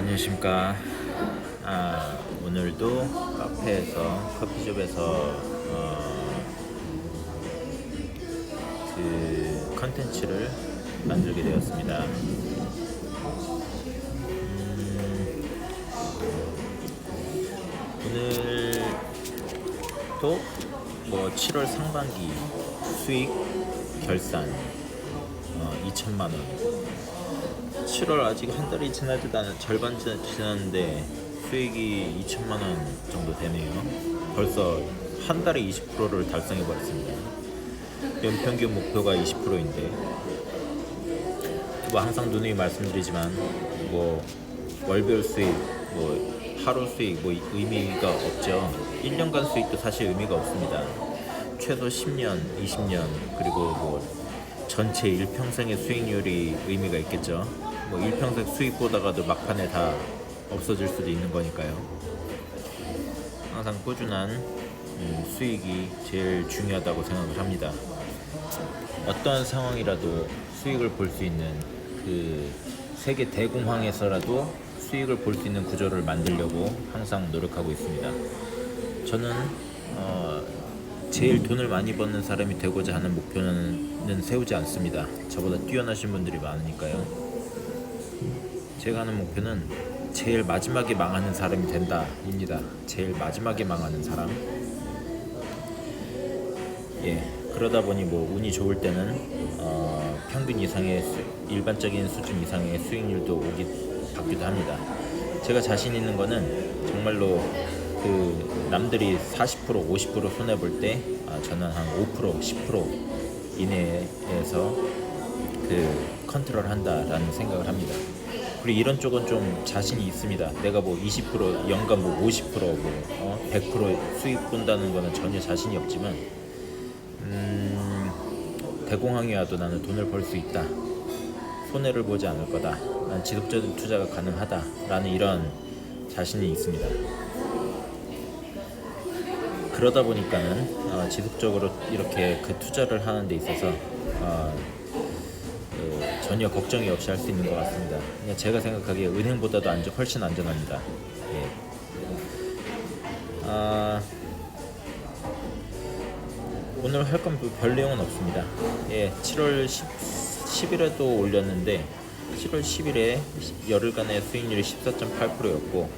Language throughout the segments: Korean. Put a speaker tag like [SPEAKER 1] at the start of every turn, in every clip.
[SPEAKER 1] 안녕하십니까. 오늘도 카페에서 커피숍에서 그 컨텐츠를 만들게 되었습니다. 오늘도 7월 상반기 수익 결산 2천만 원. 7월 아직 한 달이 지나지도 않은 절반 지났는데 수익이 2천만 원 정도 되네요. 벌써 한 달에 20%를 달성해 버렸습니다. 연평균 목표가 20%인데 항상 누누이 말씀드리지만 월별 수익, 하루 수익 의미가 없죠. 1년간 수익도 사실 의미가 없습니다. 최소 10년, 20년 그리고 전체 일평생의 수익률이 의미가 있겠죠. 일평생 수익 보다가도 막판에 다 없어질 수도 있는 거니까요. 항상 꾸준한 수익이 제일 중요하다고 생각을 합니다. 어떠한 상황이라도 수익을 볼 수 있는 그 세계 대공황에서라도 수익을 볼 수 있는 구조를 만들려고 항상 노력하고 있습니다. 저는 제일 돈을 많이 버는 사람이 되고자 하는 목표는 세우지 않습니다. 저보다 뛰어나신 분들이 많으니까요. 제가 하는 목표는 제일 마지막에 망하는 사람이 된다입니다. 제일 마지막에 망하는 사람. 그러다 보니 운이 좋을 때는 평균 이상의 일반적인 수준 이상의 수익률도 받기도 합니다. 제가 자신 있는 거는 정말로 남들이 40% 50% 손해 볼 때 저는 한 5% 10% 이내에서 컨트롤 한다라는 생각을 합니다. 그리고 이런 쪽은 좀 자신이 있습니다. 내가 20% 연간 50% 100% 수익 본다는 거는 전혀 자신이 없지만 대공황이 와도 나는 돈을 벌 수 있다. 손해를 보지 않을 거다. 난 지속적인 투자가 가능하다라는 이런 자신이 있습니다. 그러다 보니까는 지속적으로 이렇게 투자를 하는 데 있어서 전혀 걱정이 없이 할 수 있는 것 같습니다. 그냥 제가 생각하기에 은행보다도 훨씬 안전합니다. 오늘 할 건 별 내용은 없습니다. 7월 10일에도 올렸는데 7월 10일에 열흘간의 수익률이 14.8%였고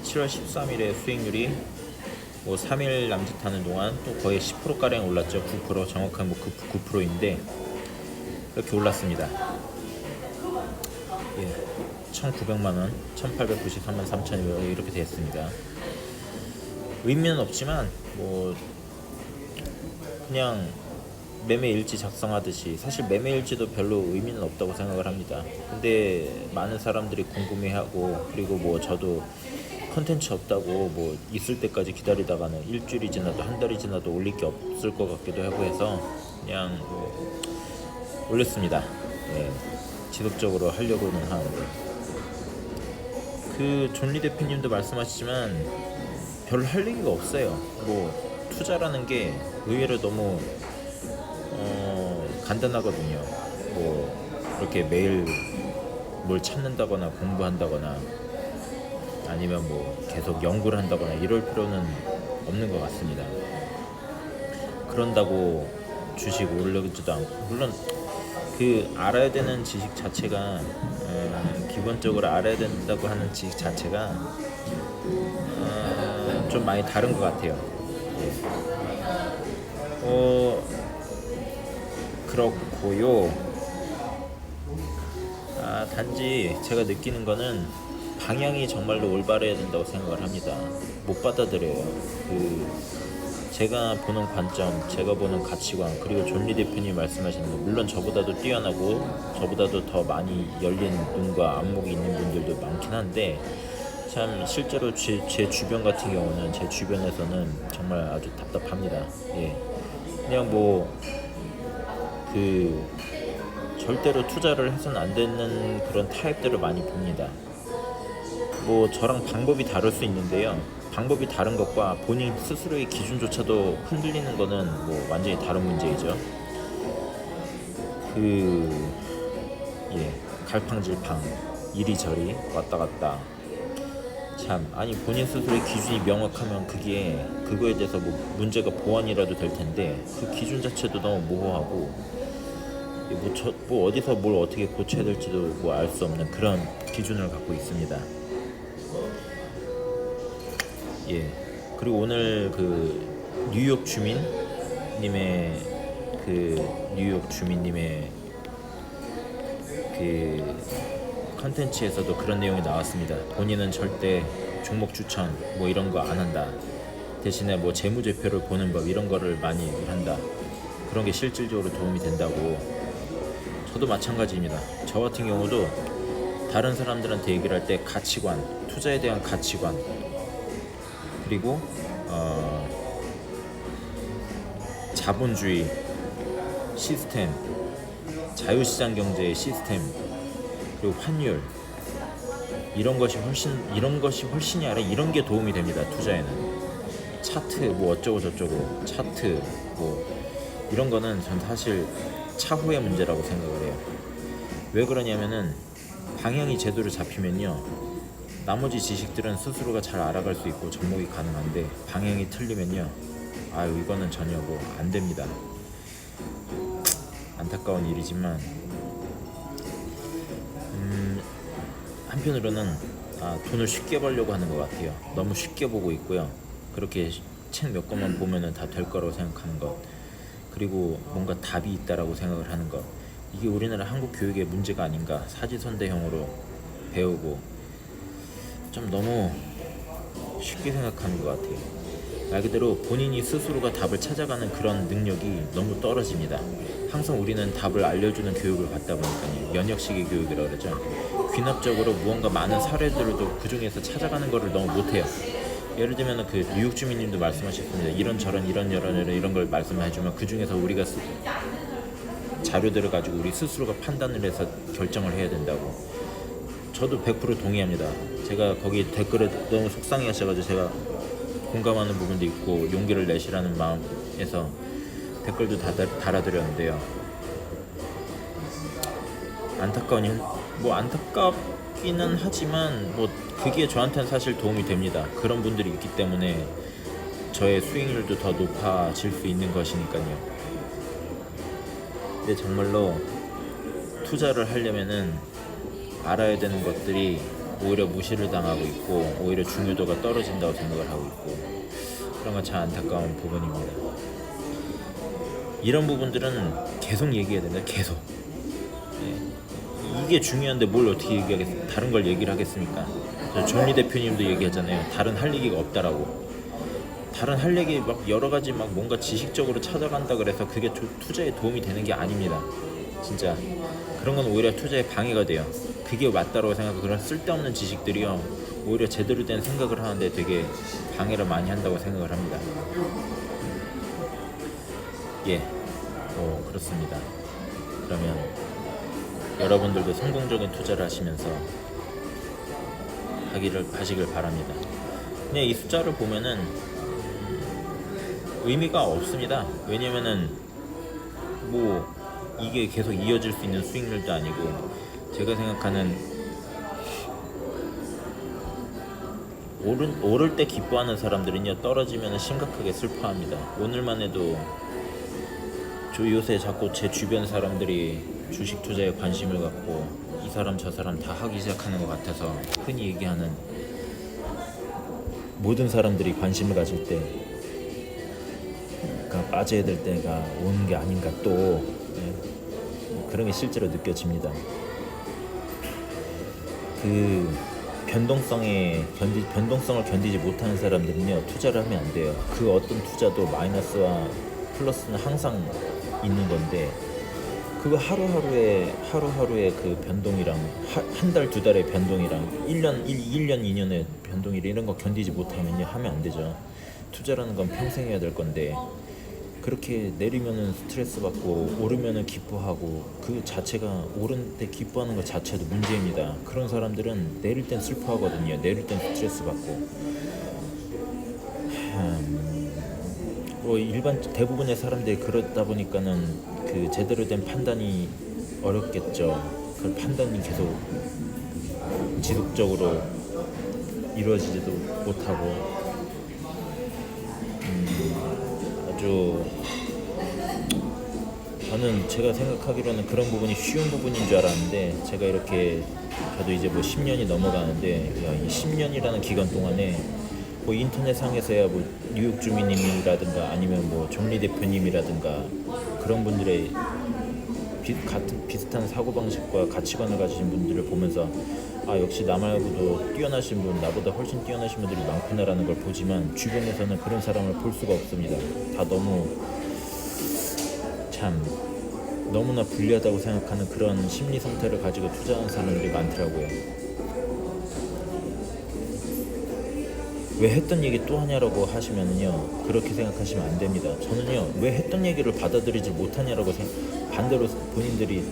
[SPEAKER 1] 7월 13일에 수익률이 3일 남짓하는 동안 또 거의 10%가량 올랐죠. 9% 정확한 9%인데 이렇게 올랐습니다. 1,900만원, 1,893만 3천원 이렇게 됐습니다. 의미는 없지만 그냥 매매일지 작성하듯이 사실 매매일지도 별로 의미는 없다고 생각을 합니다. 근데 많은 사람들이 궁금해하고 그리고 저도 컨텐츠 없다고 있을 때까지 기다리다가는 일주일이 지나도 한 달이 지나도 올릴 게 없을 것 같기도 하고 해서 그냥 올렸습니다. 지속적으로 하려고는 하는데 존리 대표님도 말씀하시지만 별 할 얘기가 없어요. 투자라는 게 의외로 너무 간단하거든요. 이렇게 매일 뭘 찾는다거나 공부한다거나 아니면 계속 연구를 한다거나 이럴 필요는 없는 것 같습니다. 그런다고 주식 오르지도 않고 물론 알아야 되는 지식 자체가 기본적으로 알아야 된다고 하는 지식 자체가 좀 많이 다른 것 같아요. 그렇고요. 단지 제가 느끼는 거는 방향이 정말로 올바라야 된다고 생각을 합니다. 못 받아들여요. 제가 보는 관점, 제가 보는 가치관, 그리고 존리 대표님이 말씀하시는 거, 물론 저보다도 뛰어나고 저보다도 더 많이 열린 눈과 안목이 있는 분들도 많긴 한데 참 실제로 제 주변 같은 경우는 제 주변에서는 정말 아주 답답합니다. 그냥 절대로 투자를 해서는 안 되는 그런 타입들을 많이 봅니다. 저랑 방법이 다를 수 있는데요. 방법이 다른 것과 본인 스스로의 기준조차도 흔들리는 거는 완전히 다른 문제이죠. 갈팡질팡 이리저리 왔다 갔다 참, 아니 본인 스스로의 기준이 명확하면 그거에 대해서 뭐 문제가 보완이라도 될 텐데 그 기준 자체도 너무 모호하고 뭐 어디서 뭘 어떻게 고쳐야 될지도 뭐 알 수 없는 그런 기준을 갖고 있습니다. 예. 그리고 오늘 그 뉴욕 주민님의 그 컨텐츠에서도 그런 내용이 나왔습니다. 본인은 절대 종목 추천 뭐 이런 거 안 한다. 대신에 뭐 재무제표를 보는 법 이런 거를 많이 얘기를 한다. 그런 게 실질적으로 도움이 된다고. 저도 마찬가지입니다. 저 같은 경우도 다른 사람들한테 얘기를 할 때 가치관, 투자에 대한 가치관, 그리고 자본주의 시스템, 자유시장 경제의 시스템, 그리고 환율 이런 것이 훨씬이 아니라 이런 게 도움이 됩니다. 투자에는 차트 뭐 어쩌고 저쩌고 차트 뭐 이런 거는 전 사실 차후의 문제라고 생각을 해요. 왜 그러냐면은 방향이 제대로 잡히면요 나머지 지식들은 스스로가 잘 알아갈 수 있고 접목이 가능한데 방향이 틀리면요 이거는 전혀 뭐 안 됩니다. 안타까운 일이지만 한편으로는 돈을 쉽게 벌려고 하는 것 같아요. 너무 쉽게 보고 있고요. 그렇게 책 몇 권만 보면은 다 될 거라고 생각하는 것, 그리고 뭔가 답이 있다라고 생각을 하는 것, 이게 우리나라 한국 교육의 문제가 아닌가. 사지선대형으로 배우고 좀 너무 쉽게 생각하는 것 같아요. 말 그대로 본인이 스스로가 답을 찾아가는 그런 능력이 너무 떨어집니다. 항상 우리는 답을 알려주는 교육을 받다 보니까요. 연역식의 교육이라고 그러죠. 귀납적으로 무언가 많은 사례들도 그 중에서 찾아가는 거를 너무 못해요. 예를 들면 그 뉴욕 주민님도 말씀하셨습니다. 이런저런 이런 걸 말씀해주면 그 중에서 우리가 자료들을 가지고 우리 스스로가 판단을 해서 결정을 해야 된다고. 저도 100% 동의합니다. 제가 거기 댓글에 너무 속상해 하셔가지고 제가 공감하는 부분도 있고 용기를 내시라는 마음에서 댓글도 다 달아드렸는데요. 안타깝기는 하지만 뭐 그게 저한테는 사실 도움이 됩니다. 그런 분들이 있기 때문에 저의 수익률도 더 높아질 수 있는 것이니까요. 근데 정말로 투자를 하려면은 알아야 되는 것들이 오히려 무시를 당하고 있고 오히려 중요도가 떨어진다고 생각을 하고 있고 그런 건 참 안타까운 부분입니다. 이런 부분들은 계속 얘기해야 된다. 계속. 이게 중요한데 뭘 어떻게 얘기하겠습니까? 다른 걸 얘기를 하겠습니까? 존리 대표님도 얘기하잖아요. 다른 할 얘기가 없다라고. 다른 할 얘기 막 여러 가지 막 뭔가 지식적으로 찾아간다 그래서 그게 투자에 도움이 되는 게 아닙니다. 진짜 그런 건 오히려 투자에 방해가 돼요. 그게 맞다고 생각하고 그런 쓸데없는 지식들이요 오히려 제대로 된 생각을 하는데 되게 방해를 많이 한다고 생각을 합니다. 그렇습니다. 그러면 여러분들도 성공적인 투자를 하시면서 하시길 바랍니다. 그냥 이 숫자를 보면은 의미가 없습니다. 왜냐면은 뭐 이게 계속 이어질 수 있는 수익률도 아니고 제가 생각하는 오를 때 기뻐하는 사람들은요 떨어지면 심각하게 슬퍼합니다. 오늘만 해도 요새 자꾸 제 주변 사람들이 주식 투자에 관심을 갖고 이 사람 저 사람 다 하기 시작하는 것 같아서 흔히 얘기하는 모든 사람들이 관심을 가질 때 빠져야 될 때가 오는 게 아닌가 또 그런 게 실제로 느껴집니다. 그 변동성을 견디지 못하는 사람들은요 투자를 하면 안 돼요. 그 어떤 투자도 마이너스와 플러스는 항상 있는 건데 그거 하루하루의 그 변동이랑 한 달, 두 달의 변동이랑 1년, 2년의 변동이랑 이런 거 견디지 못하면요 하면 안 되죠. 투자라는 건 평생 해야 될 건데 그렇게 내리면은 스트레스 받고 오르면은 기뻐하고 그 자체가 오른 때 기뻐하는 것 자체도 문제입니다. 그런 사람들은 내릴 땐 슬퍼하거든요. 내릴 땐 스트레스 받고 일반 대부분의 사람들이 그러다 보니까는 그 제대로 된 판단이 어렵겠죠. 그 판단이 계속 지속적으로 이루어지지도 못하고 아주 저는 제가 생각하기로는 그런 부분이 쉬운 부분인 줄 알았는데 제가 이렇게 저도 이제 뭐 10년이 넘어가는데 이 10년이라는 기간 동안에 뭐 인터넷상에서야 뭐 뉴욕 주민님이라든가 아니면 뭐 정리 대표님이라든가 그런 분들의 비슷한 사고방식과 가치관을 가지신 분들을 보면서 아 역시 나 말고도 뛰어나신 분 나보다 훨씬 뛰어나신 분들이 많구나라는 걸 보지만 주변에서는 그런 사람을 볼 수가 없습니다. 다 너무 참 너무나 불리하다고 생각하는 그런 심리 상태를 가지고 투자하는 사람들이 많더라고요. 왜 했던 얘기 또 하냐라고 하시면요 그렇게 생각하시면 안 됩니다. 저는요 왜 했던 얘기를 받아들이지 못하냐라고 반대로 본인들이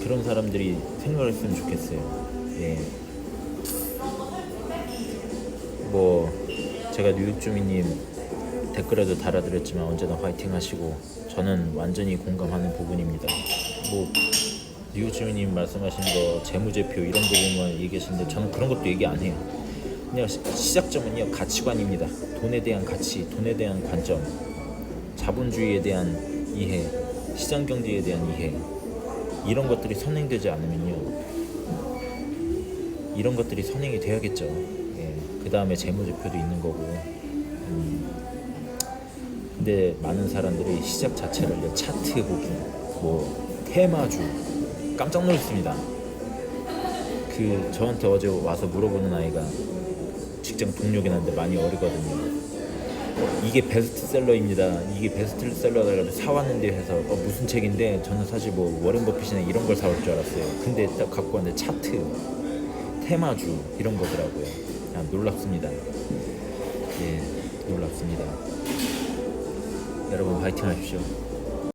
[SPEAKER 1] 그런 사람들이 생각을 했으면 좋겠어요. 예. 뭐 제가 뉴욕 주민님 댓글에도 달아드렸지만 언제나 화이팅 하시고 저는 완전히 공감하는 부분입니다. 뭐 뉴욕 주민님 말씀하신 거 재무제표 이런 부분만 얘기하시는데 저는 그런 것도 얘기 안 해요. 그냥 시작점은요 가치관입니다. 돈에 대한 가치, 돈에 대한 관점, 자본주의에 대한 이해, 시장 경제에 대한 이해 이런 것들이 선행되지 않으면요 이런 것들이 선행이 돼야겠죠. 예. 그 다음에 재무제표도 있는 거고. 근데 많은 사람들이 시작 자체를 차트 보기, 뭐 테마주 깜짝 놀랐습니다. 그 저한테 어제 와서 물어보는 아이가 직장 동료긴 한데 많이 어리거든요. 이게 베스트셀러입니다. 이게 베스트셀러다 해가지고 사왔는데 해서 무슨 책인데 저는 사실 뭐 워렌 버핏이나 이런 걸 사올 줄 알았어요. 근데 딱 갖고 왔는데 차트, 테마주 이런 거더라고요. 놀랍습니다. 예, 놀랍습니다. 여러분 화이팅 하십시오.